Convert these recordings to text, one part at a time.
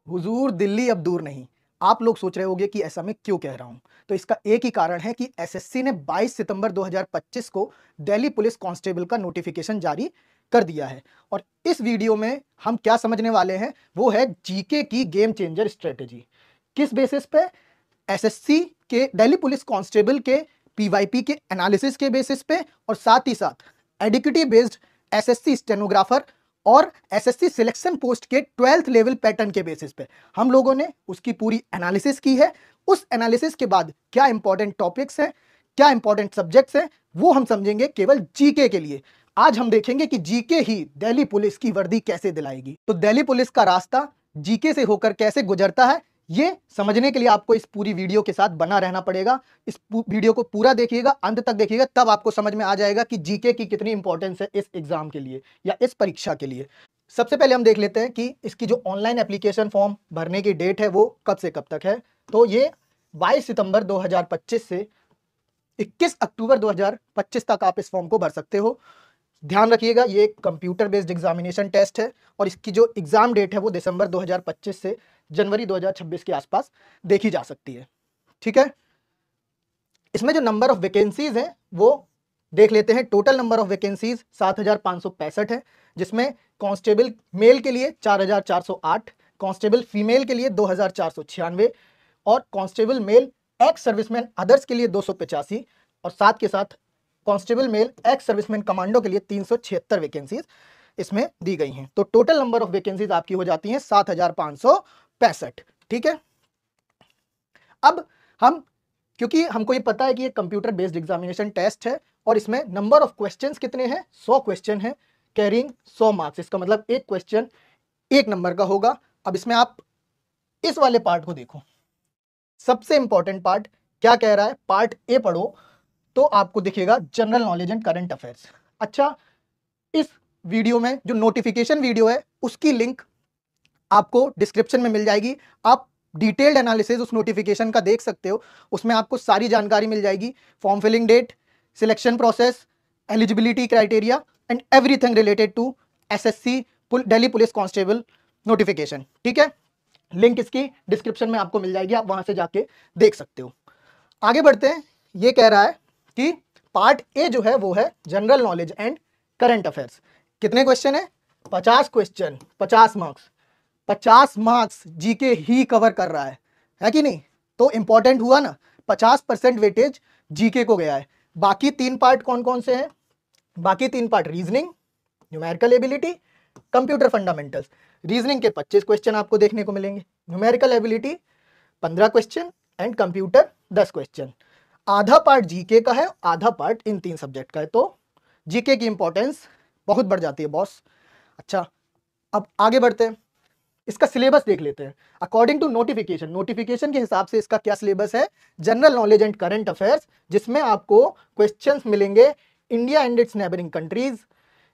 हुजूर दिल्ली अब दूर नहीं। आप लोग सोच रहे होंगे कि ऐसा मैं क्यों कह रहा हूं। तो इसका एक ही कारण है कि एसएससी ने 22 सितंबर 2025 को दिल्ली पुलिस कांस्टेबल का नोटिफिकेशन जारी कर दिया है। और इस वीडियो में हम क्या समझने वाले हैं वो है जीके की गेम चेंजर स्ट्रेटेजी। किस बेसिस पे? एसएससी के दिल्ली पुलिस कांस्टेबल के पीवाईपी के एनालिसिस के बेसिस पे और साथ ही साथ एडिक्टिव बेस्ड एसएससी स्टेनोग्राफर और एसएससी सिलेक्शन पोस्ट के 12th लेवल पैटर्न के बेसिस पे हम लोगों ने उसकी पूरी एनालिसिस की है। उस एनालिसिस के बाद क्या इंपॉर्टेंट टॉपिक्स हैं, क्या इंपॉर्टेंट सब्जेक्ट्स हैं, वो हम समझेंगे केवल जीके के लिए। आज हम देखेंगे कि जीके ही दिल्ली पुलिस की वर्दी कैसे दिलाएगी। तो दिल्ली पुलिस का रास्ता जीके से होकर कैसे गुजरता है, ये समझने के लिए आपको इस पूरी वीडियो के साथ बना रहना पड़ेगा। इस वीडियो को पूरा देखिएगा, अंत तक देखिएगा, तब आपको समझ में आ जाएगा कि जीके की कितनी इंपॉर्टेंस है इस एग्जाम के लिए या इस परीक्षा के लिए। सबसे पहले हम देख लेते हैं कि इसकी जो ऑनलाइन एप्लीकेशन फॉर्म भरने की डेट है वो कब से कब तक है। तो ये 22 सितंबर 2025 से 21 अक्टूबर 2025 तक आप इस फॉर्म को भर सकते हो। ध्यान रखिएगा ये एक कंप्यूटर बेस्ड एग्जामिनेशन टेस्ट है और इसकी जो एग्जाम डेट है वो दिसंबर 2025 से जनवरी 2026 के आसपास देखी जा सकती है। ठीक है, इसमें जो नंबर ऑफ वैकेंसीज हैं वो देख लेते हैं। टोटल नंबर ऑफ वैकेंसीज 7565 है, जिसमें कांस्टेबल मेल के लिए 4408, कांस्टेबल फीमेल के लिए 2496 और constable male ex serviceman others के लिए 285 और साथ के साथ constable male ex serviceman commando के लिए 376 वैकेंसीज इसमें दी गई हैं। तो टोटल नंबर ऑफ वैकेंसीज आपकी हो जाती हैं 7565। ठीक है, अब हम क्योंकि हमको ये पता है कि ये कंप्यूटर बेस्ड एग्जामिनेशन टेस्ट है और इसमें नंबर ऑफ क्वेश्चंस कितने हैं, 100 क्वेश्चन है, कैरिंग 100 मार्क्स। इसका मतलब एक क्वेश्चन 1 नंबर का होगा। अब इसमें आप इस वाले पार्ट को देखो, सबसे इंपॉर्टेंट पार्ट क्या कह रहा है। पार्ट ए पढ़ो तो आपको दिखेगा general knowledge and current affairs. अच्छा, इस वीडियो में जो नोटिफिकेशन वीडियो है उसकी लिंक आपको डिस्क्रिप्शन में मिल जाएगी। आप डिटेल्ड एनालिसिस उस नोटिफिकेशन का देख सकते हो, उसमें आपको सारी जानकारी मिल जाएगी। Form filling date, selection process, eligibility criteria and everything related to SSC Delhi police constable notification. ठीक है, लिंक इसकी डिस्क्रिप्शन में आपको मिल जाएगी, आप वहां से जाके देख सकते हो। आगे बढ़ते हैं। ये कह रहा है कि पार्ट ए जो है वो है general knowledge and current affairs. कितने क्वेश्चन है? 50 क्वेश्चन, 50 मार्क्स। 50 मार्क्स जीके ही कवर कर रहा है कि नहीं? तो इंपॉर्टेंट हुआ ना, 50% वेटेज जीके को गया है। बाकी 3 पार्ट कौन कौन से हैं? बाकी 3 part reasoning, numerical ability, computer fundamentals. Reasoning के 25 क्वेश्चन आपको देखने को मिलेंगे, numerical ability 15 question and computer 10 question. आधा पार्ट जीके का है, आधा पार्ट इन 3 सब्जेक्ट का है। तो जीके की इंपॉर्टेंस बहुत बढ़ जाती है बॉस। अच्छा, अब आगे बढ़ते हैं, इसका सिलेबस देख लेते हैं। अकॉर्डिंग टू नोटिफिकेशन के हिसाब से इसका क्या सिलेबस है? General knowledge and current affairs, जिसमें आपको क्वेश्चंस मिलेंगे India and its neighbouring countries,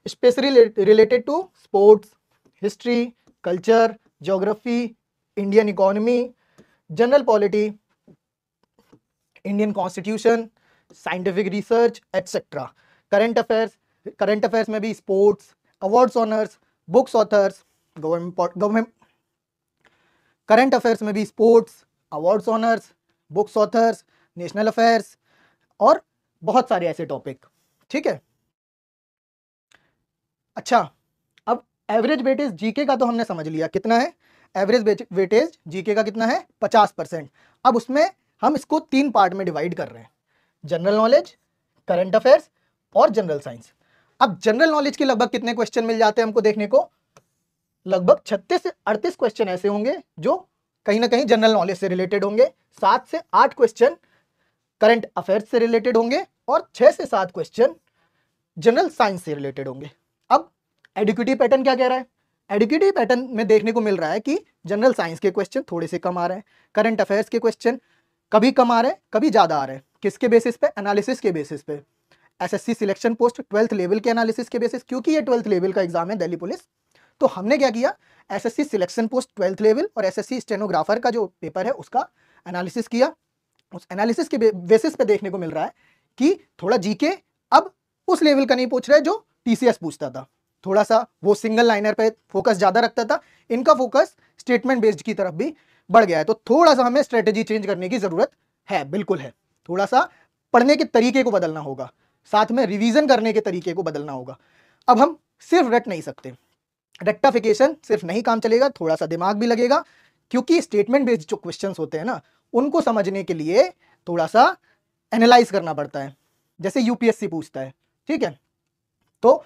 specially related to sports, history, culture, geography, Indian economy, general polity, Indian constitution, scientific research etcetera. Current affairs में भी sports, awards honours, books authors, government current affairs में भी sports, awards honours, books authors, national affairs और बहुत सारे ऐसे topic. ठीक है, अच्छा, अब एवरेज वेटेज जीके का तो हमने समझ लिया कितना है। एवरेज वेटेज जीके का कितना है? 50%। अब उसमें हम इसको 3 पार्ट में डिवाइड कर रहे हैं, जनरल नॉलेज, करंट अफेयर्स और जनरल साइंस। अब जनरल नॉलेज के लगभग कितने क्वेश्चन मिल जाते हैं हमको देखने को? लगभग 36 से 38 क्वेश्चन ऐसे होंगे जो कहीं ना कहीं जनरल नॉलेज से रिलेटेड होंगे, 7 से 8 क्वेश्चन करंट अफेयर्स से रिलेटेड होंगे और 6 से 7 क्वेश्चन जनरल साइंस से रिलेटेड होंगे। अब एडिक्टिव पैटर्न क्या कह रहा है? एडिक्टिव पैटर्न में देखने को मिल रहा है कि जनरल साइंस के क्वेश्चन थोड़े से कम आ रहे हैं, करंट अफेयर्स के क्वेश्चन कभी कम आ रहे हैं, कभी ज्यादा आ रहे हैं। किसके बेसिस पे? एनालिसिस के बेसिस पे, SSC selection post 12th level के एनालिसिस के बेसिस। क्योंकि ये 12th लेवल का एग्जाम है दिल्ली पुलिस, तो हमने क्या किया, SSC selection post 12th level और एसएससी स्टेनोग्राफर का जो पेपर है उसका एनालिसिस किया। उस एनालिसिस के बेसिस पे देखने को मिल रहा है कि थोड़ा जीके अब उस लेवल का नहीं पूछ रहे जो टीसीएस पूछता था। थोड़ा सा वो सिंगल लाइनर पे फोकस ज्यादा रखता था, इनका फोकस स्टेटमेंट बेस्ड की तरफ भी बढ़ गया है। तो थोड़ा सा हमें स्ट्रेटेजी चेंज करने की जरूरत है, बिल्कुल है। थोड़ा सा पढ़ने के तरीके को बदलना होगा, साथ में रिवीजन करने के तरीके को बदलना होगा। अब हम सिर्फ रट नहीं सकते, रेक्टिफिकेशन सिर्फ नहीं काम चलेगा, थोड़ा सा दिमाग भी लगेगा, क्योंकि स्टेटमेंट बेस्ड जो क्वेश्चंस होते हैं ना, उनको समझने के लिए थोड़ा सा एनालाइज करना पड़ता है, जैसे यूपीएससी पूछता है, ठीक है। तो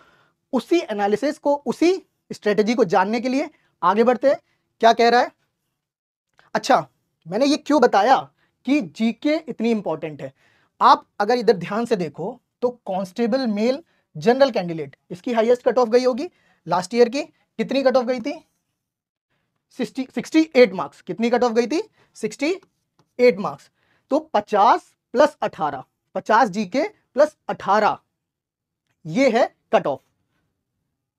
उसी एनालिसिस को, उसी स्ट्रेटेजी को जानने के लिए आगे बढ़ते हैं। क्या कह रहा है? अच्छा, मैंने ये क्यों बताया कि जीके इतनी इंपॉर्टेंट है। आप अगर इधर ध्यान से देखो तो कांस्टेबल मेल जनरल कैंडिडेट, इसकी हाईएस्ट कट ऑफ गई होगी लास्ट ईयर की। कितनी कट ऑफ गई थी? 68 मार्क्स। कितनी कट ऑफ गई थी? 68 मार्क्स। तो 50 प्लस 18, 50 जीके प्लस 18, ये है कट ऑफ।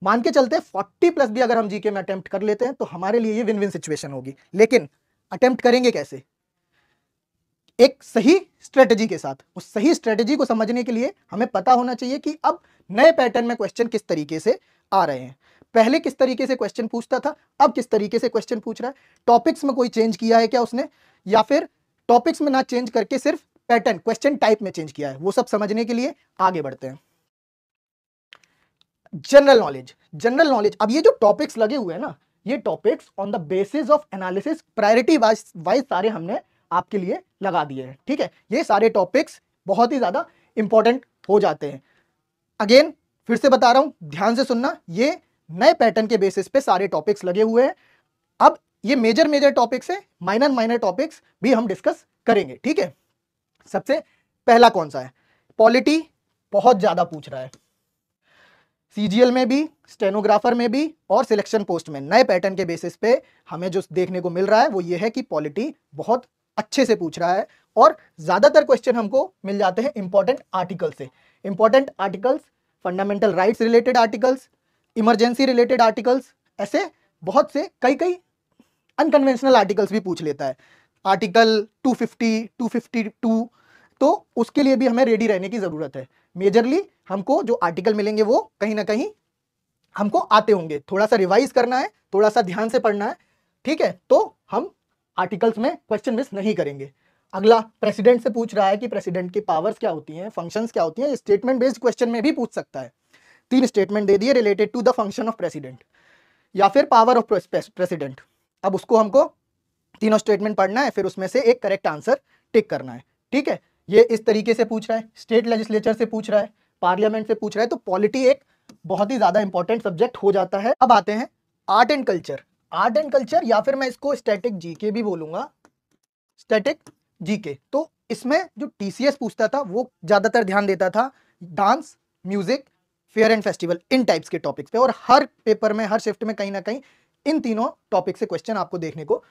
मान के चलते 40 प्लस भी अगर हम जीके में अटेम्प्ट कर लेते हैं तो हमारे लिए ये विन विन सिचुएशन होगी। लेकिन अटेम्प्ट करेंगे कैसे? एक सही स्ट्रेटेजी के साथ। उस सही स्ट्रेटेजी को समझने के लिए हमें पता होना चाहिए कि अब नए पैटर्न में क्वेश्चन किस तरीके से आ रहे हैं। पहले किस तरीके से क्वेश्चन पूछता था, अब किस तरीके से क्वेश्चन पूछ रहा है। टॉपिक्स में कोई चेंज किया है क्या उसने, या फिर टॉपिक्स में ना चेंज करके सिर्फ पैटर्न, क्वेश्चन टाइप में चेंज किया है। वो सब समझने के लिए आगे बढ़ते हैं। General knowledge, general knowledge. अब ये जो टॉपिक्स लगे हुए हैं ना, ये topics on the basis of analysis priority wise सारे हमने आपके लिए लगा दिए हैं, ठीक है। ये सारे टॉपिक्स बहुत ही ज्यादा इंपॉर्टेंट हो जाते हैं। अगेन फिर से बता रहा हूं, ध्यान से सुनना, ये नए पैटर्न के बेसिस पे सारे टॉपिक्स लगे हुए हैं। अब ये मेजर टॉपिक्स है, माइनर टॉपिक्स भी हम डिस्कस करेंगे, ठीक है। सबसे पहला कौन सा है? पॉलिटी बहुत ज्यादा पूछ रहा है, सीजीएल में भी, स्टेनोग्राफर में भी और सिलेक्शन पोस्ट में। नए पैटर्न के बेसिस पे हमें जो देखने को मिल रहा है वो ये है कि पॉलिटी बहुत अच्छे से पूछ रहा है, और ज्यादातर क्वेश्चन हमको मिल जाते हैं इंपॉर्टेंट आर्टिकल से। Important articles, fundamental rights related articles, emergency related articles, ऐसे बहुत से कई अनकन्वेंशनल आर्टिकल्स भी पूछ लेता है। आर्टिकल 250, 252, तो उसके लिए भी हमें रेडी रहने की जरूरत है। मेजरली हमको जो आर्टिकल मिलेंगे वो कहीं ना कहीं हमको आते होंगे, थोड़ा सा रिवाइज करना है, थोड़ा सा ध्यान से पढ़ना है, ठीक है। तो हम आर्टिकल्स में क्वेश्चन मिस नहीं करेंगे। अगला प्रेसिडेंट से पूछ रहा है कि प्रेसिडेंट की पावर्स क्या होती हैं, फंक्शंस क्या होती हैं। स्टेटमेंट बेस्ड क्वेश्चन में भी पूछ सकता है। 3 स्टेटमेंट दे दिए related to the function of president या फिर पावर ऑफ प्रेसिडेंट। अब उसको हमको तीनों स्टेटमेंट पढ़ना है, फिर उसमें से एक करेक्ट आंसर टिक करना है, ठीक है। ये इस तरीके से पूछ रहा है। स्टेट लेजिस्लेचर से पूछ रहा है, पार्लियामेंट से पूछ रहा है। तो पॉलिटी एक बहुत ही ज्यादा इंपॉर्टेंट सब्जेक्ट हो जाता है। अब आते हैं art and culture. Art and culture, या फिर मैं इसको स्टैटिक जीके भी बोलूंगा, स्टैटिक जीके। तो इसमें जो टीसीएस पूछता था वो ज्यादातर ध्यान देता था dance, music, fair and festival, in types के टॉपिक्स पे। और हर पेपर में, हर शिफ्ट में कहीं ना कहीं इन तीनों टॉपिक से क्वेश्चन आपको देखने को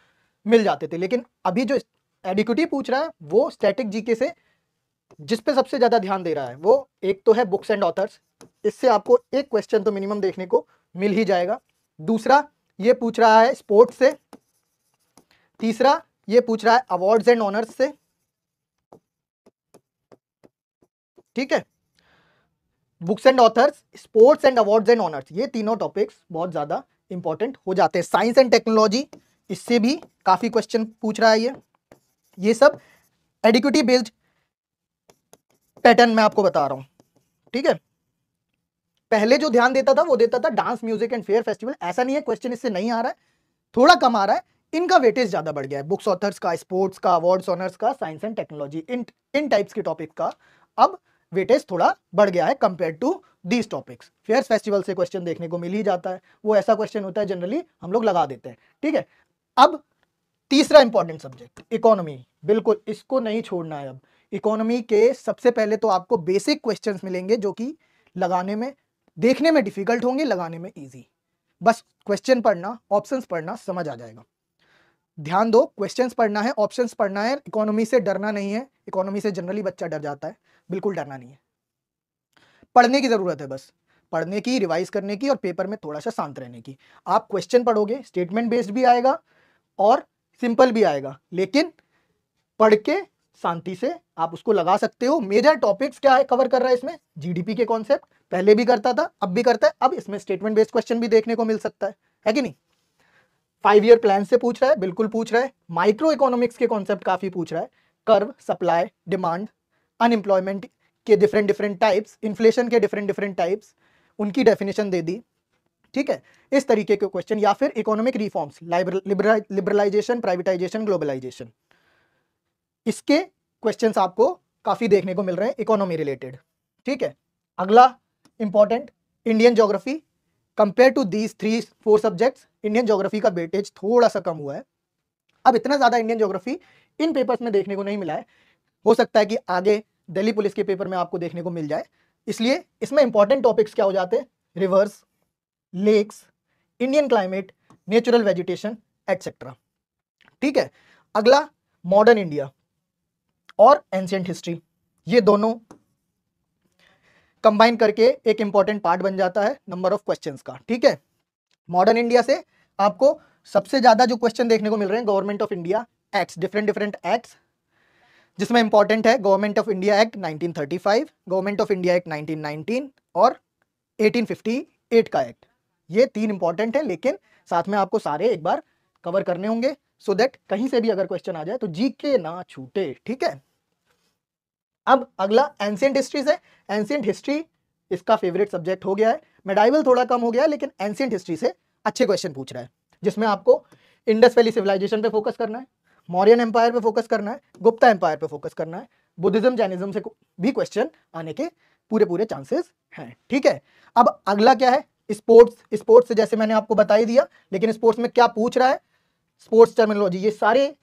मिल जाते थे। लेकिन अभी जो एडिक्विटी पूछ रहा है वो स्टैटिक जीके से जिस पे सबसे ज्यादा ध्यान दे रहा है वो एक तो है बुक्स एंड ऑथर्स। इससे आपको एक क्वेश्चन तो मिनिमम देखने को मिल ही जाएगा। दूसरा ये पूछ रहा है स्पोर्ट्स से। तीसरा ये पूछ रहा है अवार्ड्स एंड ऑनर्स से, ठीक है। Books and authors, sports and awards and honours, ये तीनों टॉपिक्स बहुत ज्यादा इंपॉर्टेंट हो जाते हैं। साइंस एंड टेक्नोलॉजी, इससे भी काफी क्वेश्चन पूछ रहा है ये सब एडिक्विटी बेस्ड पैटर्न मैं आपको बता रहा हूं, ठीक है। पहले जो ध्यान देता था वो देता था dance, music and fair festival. ऐसा नहीं है क्वेश्चन इससे नहीं आ रहा है, थोड़ा कम आ रहा है, इनका वेटेज ज्यादा बढ़ गया है। बुक्स ऑथर्स का, स्पोर्ट्स का, अवार्ड्स ऑनर्स का, साइंस एंड टेक्नोलॉजी, इन टाइप्स के टॉपिक का अब वेटेज थोड़ा बढ़ गया है compare to these topics. Fair festival से क्वेश्चन देखने को मिल ही जाता है, वो ऐसा क्वेश्चन होता है जनरली हम लोग लगा देते हैं, ठीक है। अब तीसरा इंपॉर्टेंट सब्जेक्ट इकोनॉमी, बिल्कुल इसको नहीं छोड़ना है। अब इकोनॉमी के सबसे पहले तो आपको बेसिक क्वेश्चंस मिलेंगे जो कि लगाने में, देखने में डिफिकल्ट होंगे, लगाने में इजी। बस क्वेश्चन पढ़ना, ऑप्शंस पढ़ना, समझ आ जाएगा। ध्यान दो, क्वेश्चंस पढ़ना है, ऑप्शंस पढ़ना है। इकोनॉमी से डरना नहीं है। इकोनॉमी से जनरली बच्चा डर जाता है, बिल्कुल डरना नहीं है। पढ़ने की जरूरत है, बस पढ़ने की, रिवाइज करने की और पेपर में थोड़ा सा शांत रहने की। आप क्वेश्चन पढ़ोगे, स्टेटमेंट बेस्ड भी आएगा और सिंपल भी आएगा, लेकिन पढ़ के शांति से आप उसको लगा सकते हो। मेजर टॉपिक्स क्या है कवर कर रहा है इसमें? जीडीपी के कॉन्सेप्ट, पहले भी करता था, अब भी करता है। अब इसमें स्टेटमेंट बेस्ड क्वेश्चन भी देखने को मिल सकता है कि नहीं। 5 ईयर प्लान से पूछ रहा है, बिल्कुल पूछ रहा है। माइक्रो इकोनॉमिक्स के कॉन्सेप्ट काफी पूछ रहा है, कर्व, सप्लाई, डिमांड, अनएम्प्लॉयमेंट के डिफरेंट डिफरेंट टाइप्स, इन्फ्लेशन के डिफरेंट डिफरेंट टाइप्स, उनकी डेफिनेशन दे दी, ठीक है, इस तरीके के क्वेश्चन। या फिर economic reforms, liberalisation, privatisation, globalisation, इसके क्वेश्चंस आपको काफी देखने को मिल रहे हैं इकोनॉमी रिलेटेड, ठीक है। अगला important, Indian geography. Compare to these 3-4 subjects, Indian geography का वेटेज थोड़ा सा कम हुआ है। अब इतना ज्यादा इंडियन ज्योग्राफी इन पेपर्स में देखने को नहीं मिला है, हो सकता है कि आगे दिल्ली पुलिस के पेपर में आपको देखने को मिल जाए। इसलिए इसमें इंपॉर्टेंट टॉपिक्स क्या हो जाते हैं, rivers, lakes, Indian climate, natural vegetation etcetera, ठीक है। अगला मॉडर्न इंडिया और एंशिएंट हिस्ट्री, ये दोनों कंबाइन करके एक इंपॉर्टेंट पार्ट बन जाता है नंबर ऑफ क्वेश्चंस का, ठीक है। मॉडर्न इंडिया से आपको सबसे ज्यादा जो क्वेश्चन देखने को मिल रहे हैं government of India acts, different different acts, जिसमें इंपॉर्टेंट है government of India act 1935, government of India act 1919 और 1858 का एक्ट। ये 3 इंपॉर्टेंट है, लेकिन साथ में आपको सारे एक बार कवर करने होंगे सो दैट कहीं से भी अगर क्वेश्चन आ जाए तो जीके ना छूटे, ठीक है। अब अगला एंशिएंट हिस्ट्री से, एंशिएंट हिस्ट्री इसका फेवरेट सब्जेक्ट हो गया है। मेडाइवल थोड़ा कम हो गया है, लेकिन एंशिएंट हिस्ट्री से अच्छे क्वेश्चन पूछ रहा है, जिसमें आपको इंडस वैली सिविलाइजेशन पे फोकस करना है, मौर्यन एम्पायर पे फोकस करना है, गुप्ता एम्पायर पे फोकस करना है, बुद्धिज्म जैनिज्म से भी क्वेश्चन आने के पूरे पूरे चांसेस हैं, ठीक है। अब अगला क्या है, स्पोर्ट्स। स्पोर्ट्स से जैसे मैंने आपको बता ही दिया, लेकिन स्पोर्ट्स में क्या पूछ रहा है, स्पोर्ट्स टर्मिनोलॉजी, ये सारे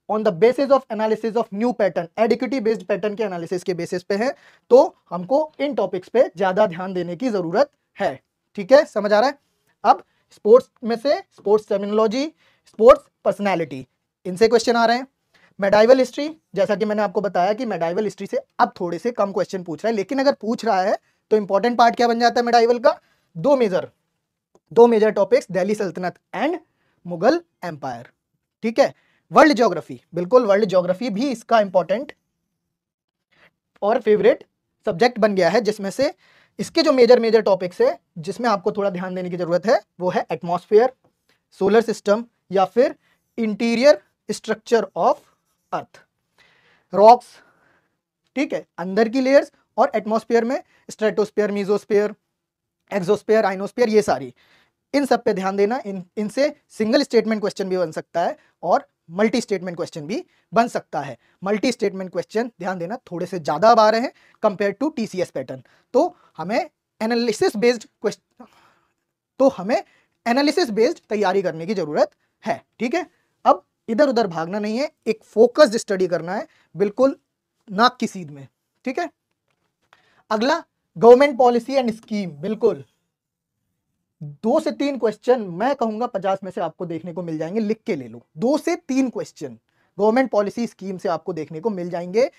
on the basis of analysis of new pattern, एडिक्विटी बेस्ड पैटर्न के एनालिसिस के बेसिस पे है, तो हमको इन टॉपिक्स पे ज्यादा ध्यान देने की जरूरत है, ठीक है, समझ आ रहा है। अब स्पोर्ट्स में से स्पोर्ट्स टर्मिनोलॉजी, स्पोर्ट्स पर्सनैलिटी, इनसे क्वेश्चन आ रहे हैं। मेडाइवल हिस्ट्री, जैसा कि मैंने आपको बताया कि मेडाइवल हिस्ट्री से अब थोड़े से कम क्वेश्चन पूछ रहा है, लेकिन अगर पूछ रहा है तो इंपॉर्टेंट पार्ट क्या बन जाता है मेडाइवल का, दो मेजर टॉपिक्स, दिल्ली सल्तनत एंड मुगल एम्पायर, ठीक है। वर्ल्ड ज्योग्राफी, बिल्कुल वर्ल्ड ज्योग्राफी भी इसका इंपॉर्टेंट और फेवरेट सब्जेक्ट बन गया है, जिसमें से इसके जो मेजर टॉपिक्स है जिसमें आपको थोड़ा ध्यान देने की जरूरत है वो है एटमॉस्फेयर, सोलर सिस्टम या फिर interior structure of earth, rocks, ठीक है, अंदर की लेयर्स, और एटमॉस्फेयर में स्ट्रेटोस्फेयर, मीजोस्फेयर, एक्सोस्फेयर, आइनोस्फेयर, ये सारी, इन सब पे ध्यान देना। इनसे सिंगल स्टेटमेंट क्वेश्चन भी बन सकता है और मल्टी स्टेटमेंट क्वेश्चन भी बन सकता है। मल्टी स्टेटमेंट क्वेश्चन ध्यान देना थोड़े से ज्यादा अब आ रहे हैं कंपेयर टू टीसीएस पैटर्न, तो हमें एनालिसिस बेस्ड तैयारी करने की जरूरत है, ठीक है। अब इधर उधर भागना नहीं है, एक फोकस्ड स्टडी करना है, बिल्कुल नाक की सीध में, ठीक है। अगला गवर्नमेंट पॉलिसी एंड स्कीम, बिल्कुल 2 से 3 क्वेश्चन मैं कहूंगा 50 में से आपको देखने को मिल जाएंगे, लिख के ले लो, 2 से 3 क्वेश्चन गवर्नमेंट पॉलिसी स्कीम से आपको देखने को मिल जाएंगे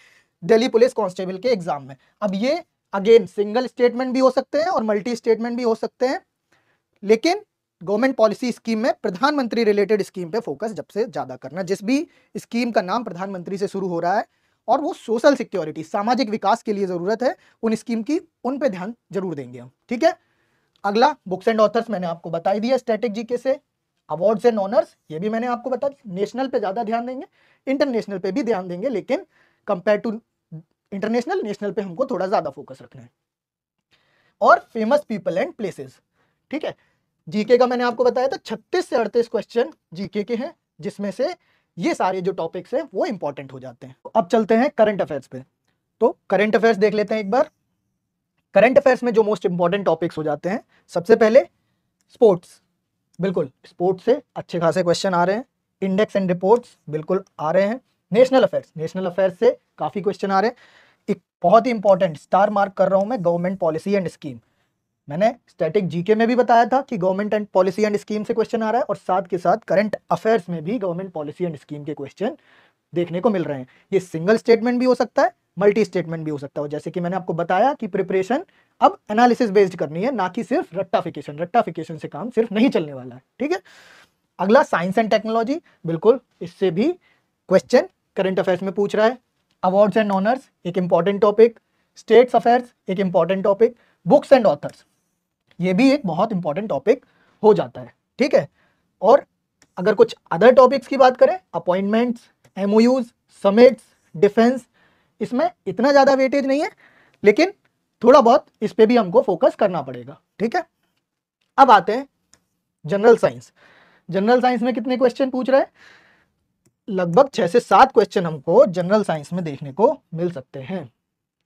दिल्ली पुलिस कांस्टेबल के एग्जाम में। अब ये अगेन सिंगल स्टेटमेंट भी हो सकते हैं और मल्टी स्टेटमेंट भी हो सकते हैं, लेकिन गवर्नमेंट पॉलिसी स्कीम में प्रधानमंत्री रिलेटेड स्कीम पे फोकस जब से ज्यादा करना, जिस भी स्कीम का नाम प्रधानमंत्री से शुरू हो रहा है और वो सोशल सिक्योरिटी, सामाजिक विकास के लिए जरूरत है उन स्कीम की, उन पे ध्यान जरूर देंगे हम, ठीक है। अगला बुक्स एंड ऑथर्स मैंने आपको बता ही दिया स्टैटिक जीके से। अवार्ड्स एंड ऑनर्स, ये भी मैंने आपको बता दिया, नेशनल पे ज्यादा ध्यान देंगे, इंटरनेशनल पे भी ध्यान देंगे, लेकिन कंपेयर टू इंटरनेशनल, नेशनल पे हमको थोड़ा ज्यादा फोकस रखना है। और फेमस पीपल एंड प्लेसेस, ठीक है। जीके का मैंने आपको बताया था 36 से 38 क्वेश्चन जीके के हैं, जिसमें से ये सारे जो टॉपिक्स हैं वो इंपॉर्टेंट हो जाते हैं। अब चलते हैं करंट अफेयर्स पे, तो करंट अफेयर्स देख लेते हैं एक बार। करंट अफेयर्स में जो मोस्ट इंपॉर्टेंट टॉपिक्स हो जाते हैं, सबसे पहले स्पोर्ट्स, बिल्कुल स्पोर्ट्स से अच्छे खासे क्वेश्चन आ रहे हैं। इंडेक्स एंड रिपोर्ट्स बिल्कुल आ रहे हैं। नेशनल अफेयर्स से काफी क्वेश्चन आ रहे हैं। एक बहुत ही इंपॉर्टेंट स्टार मार्क कर रहा हूं मैं, गवर्नमेंट पॉलिसी एंड स्कीम। मैंने स्टैटिक जीके में भी बताया था कि government and policy and scheme से क्वेश्चन आ रहा है, और साथ के साथ करंट अफेयर्स में भी गवर्नमेंट पॉलिसी एंड स्कीम के क्वेश्चन देखने को मिल रहे हैं। ये सिंगल स्टेटमेंट भी हो सकता है, मल्टी स्टेटमेंट भी हो सकता है, जैसे कि मैंने आपको बताया कि प्रिपरेशन अब एनालिसिस बेस्ड करनी है, ना कि सिर्फ रट्टाफिकेशन से काम सिर्फ नहीं चलने वाला है, ठीक है। अगला साइंस एंड टेक्नोलॉजी, बिल्कुल इससे भी क्वेश्चन करंट अफेयर्स में पूछ रहा है। अवार्ड्स एंड ऑनर्स एक इंपॉर्टेंट टॉपिक, स्टेट्स अफेयर्स एक important topic, books and authors ये भी एक बहुत इंपॉर्टेंट टॉपिक हो जाता है, ठीक है। और अगर कुछ अदर टॉपिक्स की बात करें, अपॉइंटमेंट्स, एमओयूज, समिट्स, डिफेंस, इसमें इतना ज़्यादा वेटेज नहीं है, लेकिन थोड़ा बहुत इस पे भी हमको फोकस करना पड़ेगा, ठीक है। अब आते हैं जनरल साइंस। जनरल साइंस में कितने क्वेश्चन पूछ रहे हैं? लगभग 6 से 7 क्वेश्चन हमको जनरल साइंस में देखने को मिल सकते हैं।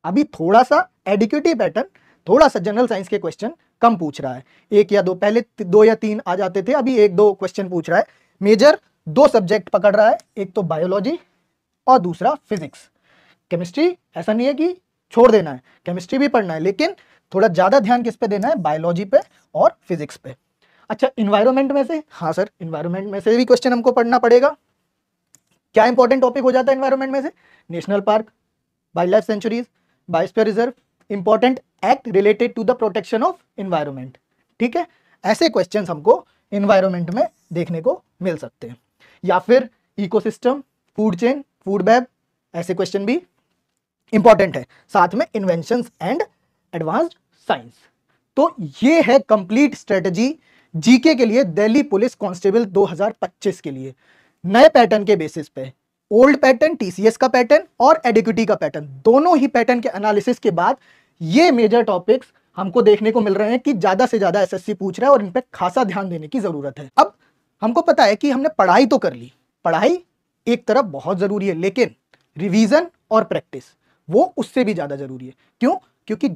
अभी थोड़ा सा एडिक्यूटिव पैटर्न, थोड़ा सा जनरल साइंस के क्वेश्चन कम पूछ रहा है, 1 या 2, पहले 2 या 3 आ जाते थे, अभी 1-2 क्वेश्चन पूछ रहा है। मेजर 2 सब्जेक्ट पकड़ रहा है, एक तो बायोलॉजी और दूसरा फिजिक्स। केमिस्ट्री ऐसा नहीं है कि छोड़ देना है, केमिस्ट्री भी पढ़ना है, लेकिन थोड़ा ज्यादा ध्यान किस पे देना है? बायोलॉजी पे और फिजिक्स पे। अच्छा, इन्वायरमेंट में से, हाँ सर, इन्वायरमेंट में से भी क्वेश्चन हमको पढ़ना पड़ेगा। क्या इंपॉर्टेंट टॉपिक हो जाता है इन्वायरमेंट में से? National park, wild life sanctuaries, biosphere reserve, important act related to the protection of environment, ठीक है। ऐसे क्वेश्चंस हमको इन्वायरमेंट में देखने को मिल सकते हैं। या फिर ecosystem, food chain, food web, ऐसे क्वेश्चन भी इंपॉर्टेंट है। साथ में इन्वेंशंस एंड एडवांस्ड साइंस। तो ये है कंप्लीट स्ट्रेटजी जीके के लिए, दिल्ली पुलिस कांस्टेबल 2025 के लिए, नए पैटर्न के बेसिस पे। ओल्ड पैटर्न, टीसीएस का पैटर्न और एडिक्यूटी का पैटर्न, दोनों ही पैटर्न के एनालिसिस के बाद ये मेजर टॉपिक्स हमको देखने को मिल रहे हैं कि ज्यादा से ज्यादा एसएससी पूछ रहा है और इन पे खासा ध्यान देने की जरूरत है। अब हमको पता है कि हमने पढ़ाई तो कर ली, पढ़ाई एक तरफ बहुत जरूरी है, लेकिन रिवीजन और प्रैक्टिस वो उससे भी ज्यादा जरूरी है। क्यों? क्योंकि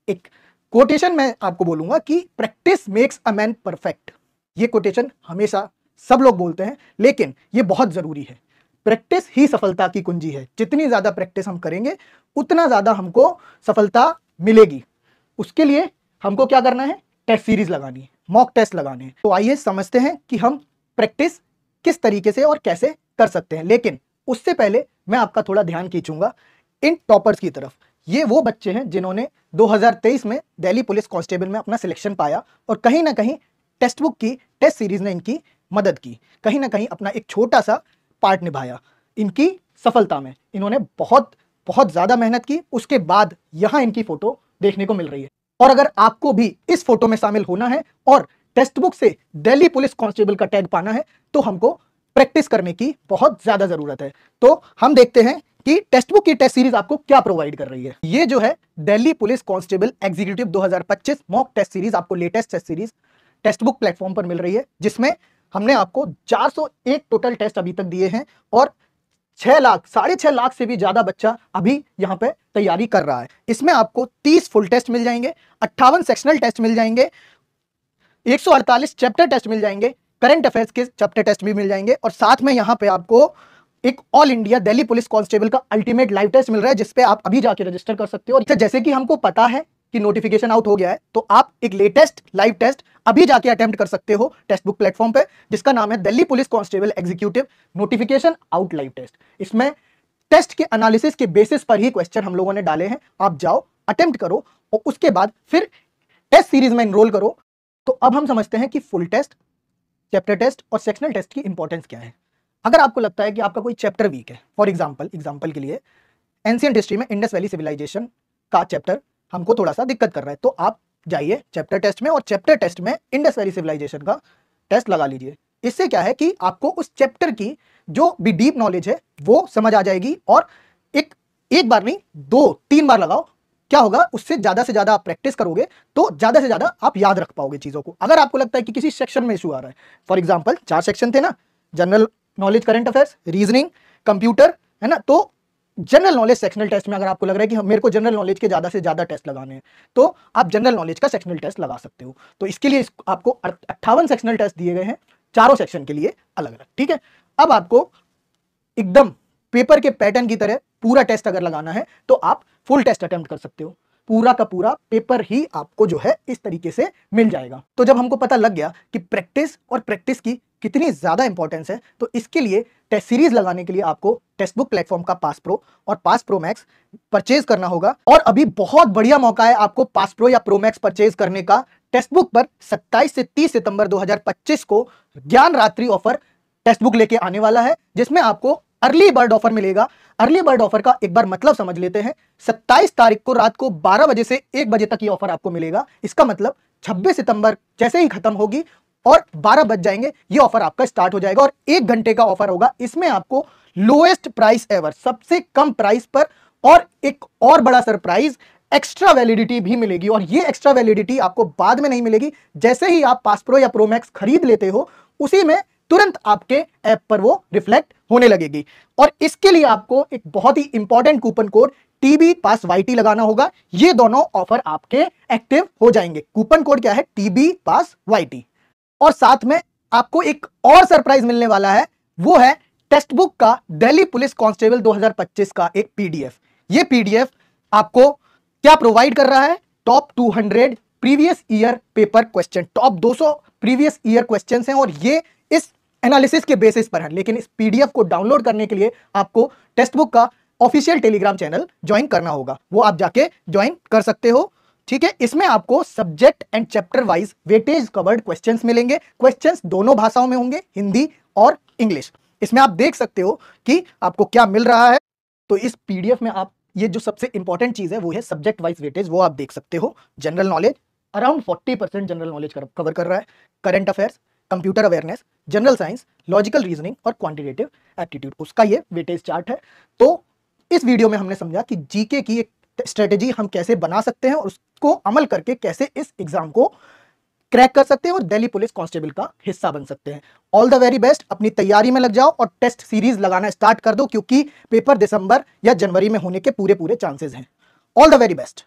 एक कोटेशन मैं आपको बोलूंगा कि practice makes a man perfect. ये कोटेशन हमेशा सब लोग बोलते हैं, लेकिन ये बहुत जरूरी है। प्रैक्टिस ही सफलता की कुंजी है। जितनी ज्यादा प्रैक्टिस हम करेंगे उतना ज्यादा हमको सफलता मिलेगी। उसके लिए हमको क्या करना है? टेस्ट सीरीज लगानी है, मॉक टेस्ट लगाने हैं। तो आइए समझते हैं कि हम प्रैक्टिस किस तरीके से और कैसे कर सकते हैं। लेकिन उससे पहले मैं आपका थोड़ा ध्यान खींचूंगा इन टॉपर्स की तरफ। ये वो बच्चे हैं जिन्होंने 2023 में दिल्ली पुलिस कांस्टेबल में अपना सिलेक्शन पाया और कहीं ना कहीं टेक्स्ट बुक की टेस्ट सीरीज ने इनकी मदद की, कहीं ना कहीं अपना एक छोटा सा पार्ट निभाया इनकी सफलता में। इन्होंने बहुत बहुत ज्यादा मेहनत की, उसके बाद यहां इनकी फोटो देखने को मिल रही है। और अगर आपको भी इस फोटो में शामिल होना है और टेक्स्ट बुक से दिल्ली पुलिस कांस्टेबल का टैग पाना है, तो हमको प्रैक्टिस करने की बहुत ज्यादा जरूरत है। तो हम देखते हैं कि टेक्स्ट बुक की टेस्ट सीरीज आपको क्या प्रोवाइड कर रही है। ये जो है Delhi police constable executive 2025 mock test series, आपको latest test series text book platform पर मिल रही है, जिसमें हमने आपको 401 टोटल टेस्ट अभी तक दिए हैं और 6 लाख, 6.5 लाख से भी ज्यादा बच्चा अभी यहाँ पे तैयारी कर रहा है। इसमें आपको 30 फुल टेस्ट मिल जाएंगे, 58 सेक्शनल टेस्ट मिल जाएंगे, 148 चैप्टर टेस्ट मिल जाएंगे, करंट अफेयर्स के चैप्टर टेस्ट भी मिल जाएंगे, और साथ में यहाँ पे आपको एक all India Delhi police constable का अल्टीमेट लाइव टेस्ट मिल रहा है, जिसपे आप अभी जाके रजिस्टर कर सकते हो। और जैसे कि हमको पता है कि नोटिफिकेशन आउट हो गया है, तो आप एक लेटेस्ट लाइव टेस्ट अभी जाके अटेम्प्ट कर सकते हो टेक्स्ट बुक प्लेटफॉर्म पे, जिसका नाम है Delhi police constable executive notification out live test. इसमें टेस्ट के एनालिसिस के बेसिस पर ही क्वेश्चन हम लोगों ने डाले हैं। आप जाओ, अटेम्प्ट करो और उसके बाद फिर टेस्ट सीरीज में एनरोल करो। तो अब हम समझते हैं कि फुल टेस्ट, चैप्टर टेस्ट और सेक्शनल टेस्ट की इंपॉर्टेंस क्या है। अगर आपको लगता है कि आपका कोई चैप्टर वीक है, फॉर एग्जाम्पल के लिए एंशिएंट हिस्ट्री में इंडस वैली सिविलाइजेशन का चैप्टर हमको थोड़ा सा दिक्कत कर रहा है, तो आप जाइए चैप्टर टेस्ट में और चैप्टर टेस्ट में इंडस वैली सिविलाइजेशन का टेस्ट लगा लीजिए। इससे क्या है कि आपको उस चैप्टर की जो भी डीप नॉलेज है वो समझ आ जाएगी, और एक बार नहीं 2-3 बार लगाओ, क्या होगा, उससे ज्यादा से ज्यादा आप प्रैक्टिस करोगे तो ज्यादा से ज्यादा आप याद रख पाओगे चीजों को। अगर आपको लगता है कि किसी सेक्शन में इशू आ रहा है, फॉर एग्जाम्पल 4 सेक्शन थे ना, general knowledge, current affairs, reasoning, computer, है ना, तो जनरल नॉलेज सेक्शनल टेस्ट में अगर आपको लग रहा है कि मेरे को जनरल नॉलेज के ज्यादा से ज्यादा टेस्ट लगाने हैं, तो आप जनरल नॉलेज का सेक्शनल टेस्ट लगा सकते हो। तो इसके लिए आपको 58 सेक्शनल टेस्ट दिए गए हैं, चारों सेक्शन के लिए अलग अलग, ठीक है। अब आपको एकदम पेपर के पैटर्न की तरह पूरा टेस्ट अगर लगाना है तो आप फुल टेस्ट अटेम्प्ट कर सकते हो। पूरा का पूरा पेपर ही आपको जो है इस तरीके से मिल जाएगा। तो जब हमको पता लग गया कि प्रैक्टिस और प्रैक्टिस की कितनी ज्यादा इंपॉर्टेंस है, तो इसके लिए टेस्ट सीरीज लगाने के लिए आपको टेक्स्ट बुक प्लेटफॉर्म का पास प्रो और पास प्रो मैक्स परचेज करना होगा। और अभी बहुत बढ़िया मौका है आपको पास प्रो या प्रो मैक्स परचेज करने का। टेक्स्ट बुक पर 27 से 30 सितंबर 2025 को ज्ञान रात्रि ऑफर टेक्स्ट बुक लेके आने वाला है, जिसमें आपको अर्ली बर्ड ऑफर मिलेगा। अर्ली बर्ड ऑफर का एक बार मतलब समझ लेते हैं। 27 तारीख को रात को 12 बजे से 1 बजे तक ये ऑफर आपको मिलेगा। इसका मतलब 26 सितंबर जैसे ही खत्म होगी और 12 बज जाएंगे ये ऑफर आपका स्टार्ट हो जाएगा और 1 घंटे का ऑफर होगा। इसमें आपको लोएस्ट प्राइस एवर, सबसे कम प्राइस पर, और एक और बड़ा सरप्राइज, एक्स्ट्रा वैलिडिटी भी मिलेगी। और ये एक्स्ट्रा वैलिडिटी आपको बाद में नहीं मिलेगी, जैसे ही आप पास प्रो या प्रो मैक्स खरीद लेते हो उसी में तुरंत आपके ऐप पर वो रिफ्लेक्ट होने लगेगी। और इसके लिए आपको एक बहुत ही इंपॉर्टेंट कूपन कोड टीबी पास वाईटी लगाना होगा। ये दोनों ऑफर आपके एक्टिव हो जाएंगे। कूपन कोड क्या है? टीबी पास वाईटी। और साथ में आपको एक और सरप्राइज मिलने वाला है, वो है टेक्स्ट बुक का दिल्ली पुलिस कांस्टेबल 2025 का एक पीडीएफ। ये पीडीएफ आपको क्या प्रोवाइड कर रहा है? Top 200 previous year paper question, top 200 previous year questions हैं और ये इस एनालिसिस के बेसिस पर है। लेकिन इस पीडीएफ को डाउनलोड करने के लिए आपको टेक्स्ट बुक का ऑफिशियल टेलीग्राम चैनल ज्वाइन करना होगा, वो आप जाके ज्वाइन कर सकते हो। ठीक है, इसमें आपको subject and chapter wise weightage covered questions मिलेंगे। क्वेश्चंस दोनों भाषाओं में होंगे, हिंदी और इंग्लिश। इसमें आप देख सकते हो कि आपको क्या मिल रहा है। तो इस पीडीएफ में आप ये जो सबसे इंपॉर्टेंट चीज है वो है सब्जेक्ट वाइज वेटेज, वो आप देख सकते हो। General knowledge around 40% general knowledge cover कर रहा है, current affairs, computer awareness, general science, logical reasoning और क्वांटिटेटिव एप्टीट्यूड, उसका ये वेटेज चार्ट है। तो इस वीडियो में हमने समझा कि जीके की एक स्ट्रेटेजी हम कैसे बना सकते हैं और उसको अमल करके कैसे इस एग्जाम को क्रैक कर सकते हैं और दिल्ली पुलिस कांस्टेबल का हिस्सा बन सकते हैं। ऑल द वेरी बेस्ट, अपनी तैयारी में लग जाओ और टेस्ट सीरीज लगाना स्टार्ट कर दो, क्योंकि पेपर दिसंबर या जनवरी में होने के पूरे चांसेस हैं। All the very best.